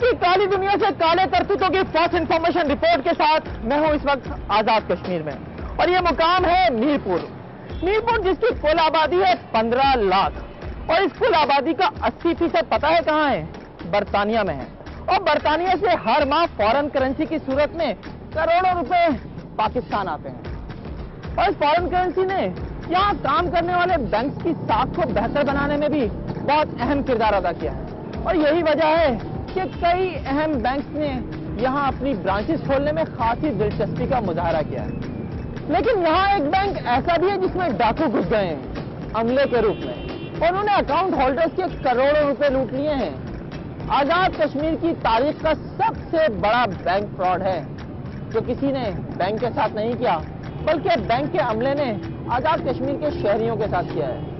की काली दुनिया से काले करतूतों की फर्स्ट इंफॉर्मेशन रिपोर्ट के साथ मैं हूं इस वक्त आजाद कश्मीर में, और ये मुकाम है मीरपुर। मीरपुर जिसकी कुल आबादी है 15 लाख, और इस कुल आबादी का 80% पता है कहाँ है? बरतानिया में है। और बरतानिया से हर माह फॉरेन करेंसी की सूरत में करोड़ों रुपए पाकिस्तान आते हैं, और इस फॉरेन करेंसी ने यहाँ काम करने वाले बैंक की साख को बेहतर बनाने में भी बहुत अहम किरदार अदा किया है। और यही वजह है कि कई अहम बैंक्स ने यहाँ अपनी ब्रांचेस खोलने में खासी दिलचस्पी का मुजाहरा किया है। लेकिन यहाँ एक बैंक ऐसा भी है जिसमें डाकू घुस गए हैं अमले के रूप में, और उन्होंने अकाउंट होल्डर्स के करोड़ों रुपए लूट लिए हैं। आजाद कश्मीर की तारीख का सबसे बड़ा बैंक फ्रॉड है, जो किसी ने बैंक के साथ नहीं किया, बल्कि बैंक के अमले ने आजाद कश्मीर के शहरियों के साथ किया है।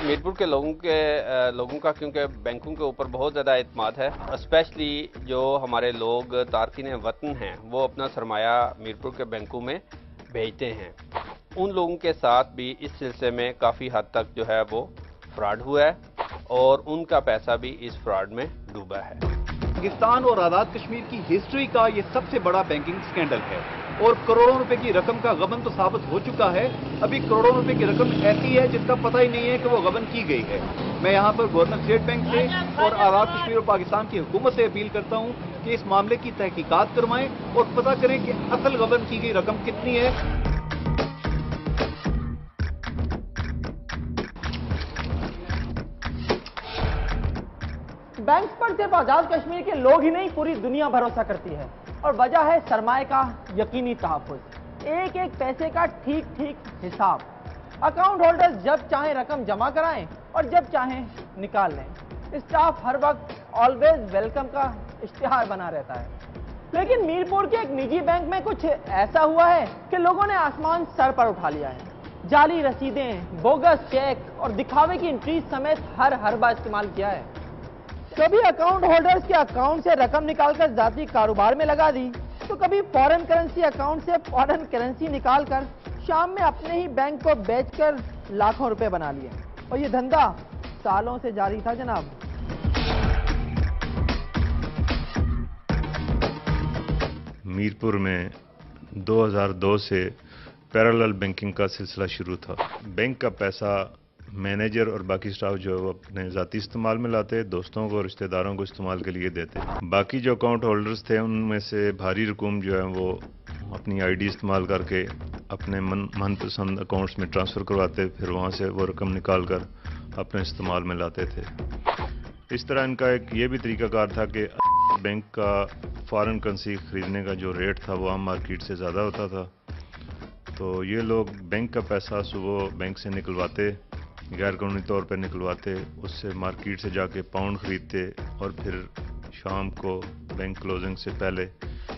मीरपुर के लोगों का क्योंकि बैंकों के ऊपर बहुत ज़्यादा एतमाद है, स्पेशली जो हमारे लोग तारकीन वतन हैं वो अपना सरमाया मीरपुर के बैंकों में भेजते हैं। उन लोगों के साथ भी इस सिलसिले में काफ़ी हद तक जो है वो फ्रॉड हुआ है, और उनका पैसा भी इस फ्रॉड में डूबा है। पाकिस्तान और आज़ाद कश्मीर की हिस्ट्री का ये सबसे बड़ा बैंकिंग स्कैंडल है, और करोड़ों रुपए की रकम का गबन तो साबित हो चुका है। अभी करोड़ों रुपए की रकम ऐसी है जिसका पता ही नहीं है कि वो गबन की गई है। मैं यहाँ पर गवर्नर स्टेट बैंक से और आज़ाद कश्मीर और पाकिस्तान की हुकूमत से अपील करता हूँ कि इस मामले की तहकीकात करवाएं और पता करें कि असल गबन की गई रकम कितनी है। बैंक्स पर सिर्फ आजाद कश्मीर के लोग ही नहीं, पूरी दुनिया भरोसा करती है, और वजह है सरमाए का यकीनी तहफ़्फ़ुज़, एक एक पैसे का ठीक ठीक हिसाब। अकाउंट होल्डर्स जब चाहें रकम जमा कराएं और जब चाहें निकाल लें। स्टाफ हर वक्त ऑलवेज वेलकम का इश्तिहार बना रहता है। लेकिन मीरपुर के एक निजी बैंक में कुछ ऐसा हुआ है कि लोगों ने आसमान सर पर उठा लिया है। जाली रसीदें, बोगस चेक और दिखावे की एंट्री समेत हर हरबा इस्तेमाल किया है। कभी अकाउंट होल्डर्स के अकाउंट से रकम निकालकर जाती कारोबार में लगा दी, तो कभी फॉरेन करेंसी अकाउंट से फॉरेन करेंसी निकालकर शाम में अपने ही बैंक को बेचकर लाखों रुपए बना लिए। और ये धंधा सालों से जारी था जनाब। मीरपुर में 2002 से पैरेलल बैंकिंग का सिलसिला शुरू था। बैंक का पैसा मैनेजर और बाकी स्टाफ जो है वो अपने ज़ाती इस्तेमाल में लाते, दोस्तों को रिश्तेदारों को इस्तेमाल के लिए देते। बाकी जो अकाउंट होल्डर्स थे उनमें से भारी रकम जो है वो अपनी आईडी इस्तेमाल करके अपने मनपसंद अकाउंट्स में ट्रांसफ़र करवाते, फिर वहाँ से वो रकम निकाल कर अपने इस्तेमाल में लाते थे। इस तरह इनका एक ये भी तरीक़ाकार था कि बैंक का फॉरेन करेंसी ख़रीदने का जो रेट था वो आम मार्केट से ज़्यादा होता था, तो ये लोग बैंक का पैसा सुबह बैंक से निकलवाते, गैर कानूनी तौर पर निकलवाते, उससे मार्केट से जाके पाउंड ख़रीदते और फिर शाम को बैंक क्लोजिंग से पहले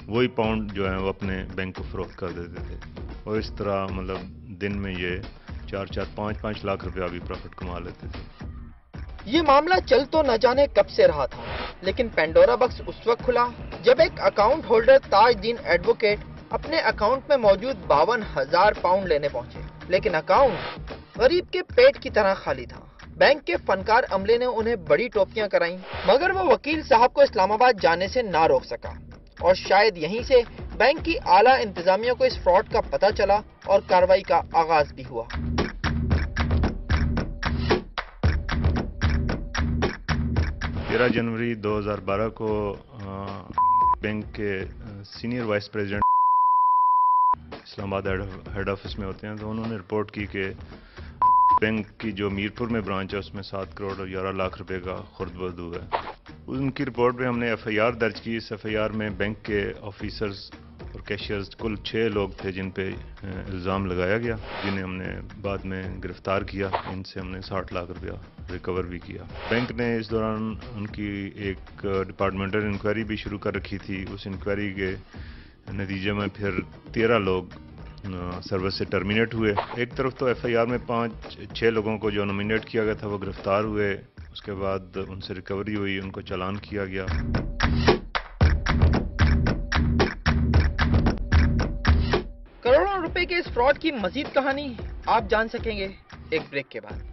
वही पाउंड जो है वो अपने बैंक को फ़रोख्त कर देते थे। और इस तरह मतलब दिन में ये 4-4, 5-5 लाख रुपया भी प्रॉफिट कमा लेते थे। ये मामला चल तो न जाने कब से रहा था, लेकिन पेंडोरा बॉक्स उस वक्त खुला जब एक अकाउंट होल्डर ताजदीन एडवोकेट अपने अकाउंट में मौजूद 52,000 पाउंड लेने पहुंचे, लेकिन अकाउंट गरीब के पेट की तरह खाली था। बैंक के फनकार अमले ने उन्हें बड़ी टोपियां कराईं, मगर वो वकील साहब को इस्लामाबाद जाने से ना रोक सका, और शायद यहीं से बैंक की आला इंतजामिया को इस फ्रॉड का पता चला और कार्रवाई का आगाज भी हुआ। जनवरी 2012 को बैंक के senior vice president Islamabad head office में होते हैं, तो उन्होंने रिपोर्ट की कि बैंक की जो मीरपुर में ब्रांच है उसमें 7 करोड़ और 11 लाख रुपए का खुर्द-बुर्द हुआ है। उनकी रिपोर्ट में हमने एफआईआर दर्ज की। इस एफआईआर में बैंक के ऑफिसर्स और कैशियर्स कुल 6 लोग थे जिन पे इल्ज़ाम लगाया गया, जिन्हें हमने बाद में गिरफ्तार किया। इनसे हमने 60 लाख रुपया रिकवर भी किया। बैंक ने इस दौरान उनकी एक डिपार्टमेंटल इंक्वायरी भी शुरू कर रखी थी। उस इंक्वायरी के नतीजे में फिर 13 लोग सर्विस से टर्मिनेट हुए। एक तरफ तो एफआईआर में 5-6 लोगों को जो नॉमिनेट किया गया था वो गिरफ्तार हुए, उसके बाद उनसे रिकवरी हुई, उनको चालान किया गया। करोड़ों रुपए के इस फ्रॉड की मजीद कहानी आप जान सकेंगे एक ब्रेक के बाद।